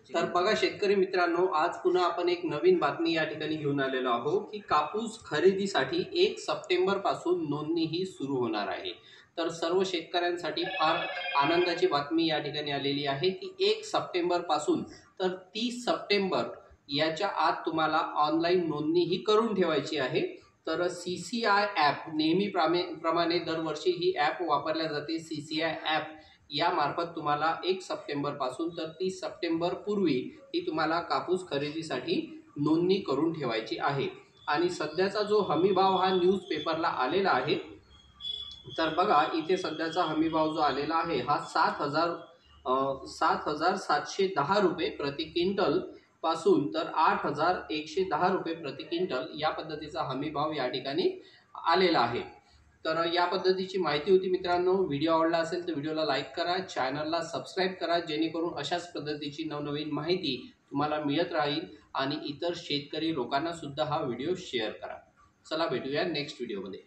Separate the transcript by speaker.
Speaker 1: तर बघा शेतकरी मित्रांनो, आज पुन्हा आपण एक नवीन बातमी या ठिकाणी घेऊन आलेलो आहोत की कापूस खरेदीसाठी 1 सप्टेंबर पासून नोंदणी ही सुरू होणार आहे। तर सर्व शेतकऱ्यांसाठी फार आनंदाची बातमी या ठिकाणी आलेली आहे की 1 सप्टेंबर पासून तर 30 सप्टेंबर याच्या आत तुम्हाला ऑनलाईन नोंदणी ही करून ठेवायची आहे। तर CCI ॲप प्रमाणे दरवर्षी ही ॲप वापरल्या जाते। CCI ॲप यामार्फत तुम्हाला 1 सप्टेंबर पासून तर 30 सप्टेंबर पूर्वी ही तुम्हाला कापूस खरेदीसाठी नोंदणी करून ठेवायची आहे। आणि सध्याचा जो हमीभाव हा न्यूज पेपरला आलेला आहे, तर बघा इथे सध्याचा हमीभाव जो आलेला आहे हा 7,710 रुपये प्रति क्विंटल पासून तर 8,110 रुपये प्रति क्विंटल या पद्धतीचा हमीभाव या ठिकाणी आलेला आहे। तर या पद्धतीची माहिती होती मित्रांनो। व्हिडिओ आवडला असेल तर व्हिडिओला लाईक करा, चॅनलला सबस्क्राईब करा, जेणेकरून अशाच पद्धतीची नवनवीन माहिती तुम्हाला मिळत राहील आणि इतर शेतकरी लोकांना सुद्धा हा व्हिडिओ शेअर करा। चला भेटूया नेक्स्ट व्हिडिओमध्ये।